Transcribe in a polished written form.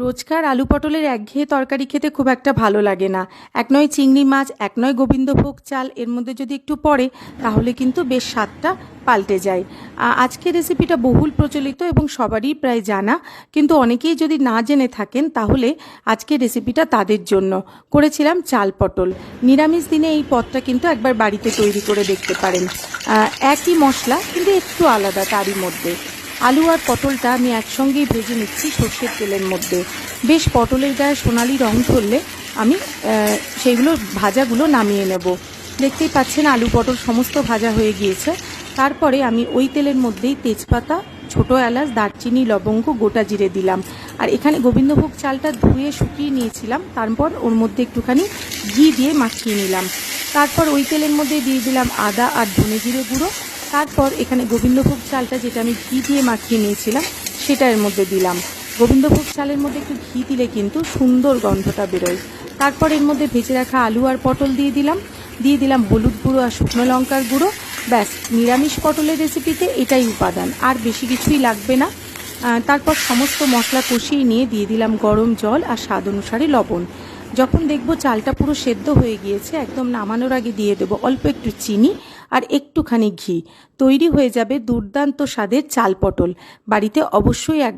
রোজকার আলু পটলের একঘেয়ে তরকারি খেতে খুব একটা ভালো লাগে না। এক নয় চিংড়ি মাছ, এক নয় গোবিন্দভোগ চাল, এর মধ্যে যদি একটু পড়ে তাহলে কিন্তু বেশ স্বাদটা পাল্টে যায়। আজকের রেসিপিটা বহুল প্রচলিত এবং সবারই প্রায় জানা, কিন্তু অনেকেই যদি না জেনে থাকেন তাহলে আজকের রেসিপিটা তাদের জন্য। করেছিলাম চাল পটল। নিরামিষ দিনে এই পদটা কিন্তু একবার বাড়িতে তৈরি করে দেখতে পারেন। একই মশলা কিন্তু একটু আলাদা তারই মধ্যে। আলু আর পটলটা আমি একসঙ্গেই ভেজে নিচ্ছি সর্ষের তেলের মধ্যে। বেশ পটলের গায়ে সোনালি রং ধরলে আমি সেইগুলো ভাজাগুলো নামিয়ে নেব। দেখতেই পাচ্ছেন আলু পটল সমস্ত ভাজা হয়ে গিয়েছে। তারপরে আমি ওই তেলের মধ্যেই তেজপাতা, ছোটো এলাচ, দারচিনি, লবঙ্গ, গোটা জিরে দিলাম। আর এখানে গোবিন্দভোগ চালটা ধুয়ে শুকিয়ে নিয়েছিলাম, তারপর ওর মধ্যে একটুখানি ঘি দিয়ে মাখিয়ে নিলাম। তারপর ওই তেলের মধ্যে দিয়ে দিলাম আদা আর ধনে জিরে গুঁড়ো। তারপর এখানে গোবিন্দভোগ চালটা যেটা আমি ঘি দিয়ে মাখিয়ে নিয়েছিলাম সেটা এর মধ্যে দিলাম। গোবিন্দভোগ চালের মধ্যে একটু ঘি দিলে কিন্তু সুন্দর গন্ধটা বেরোয়। তারপর এর মধ্যে ভেজে রাখা আলু আর পটল দিয়ে দিলাম হলুদ গুঁড়ো আর শুকনো লঙ্কার গুঁড়ো। ব্যাস, নিরামিষ পটলের রেসিপিতে এটাই উপাদান, আর বেশি কিছুই লাগবে না। তারপর সমস্ত মশলা কষিয়ে নিয়ে দিয়ে দিলাম গরম জল আর স্বাদ অনুসারে লবণ। যখন দেখব চালটা পুরো সেদ্ধ হয়ে গিয়েছে, একদম নামানোর আগে দিয়ে দেবো অল্প একটু চিনি আর একটুখানি ঘি। তৈরি হয়ে যাবে দুর্দান্ত স্বাদের চাল পটল। বাড়িতে অবশ্যই এক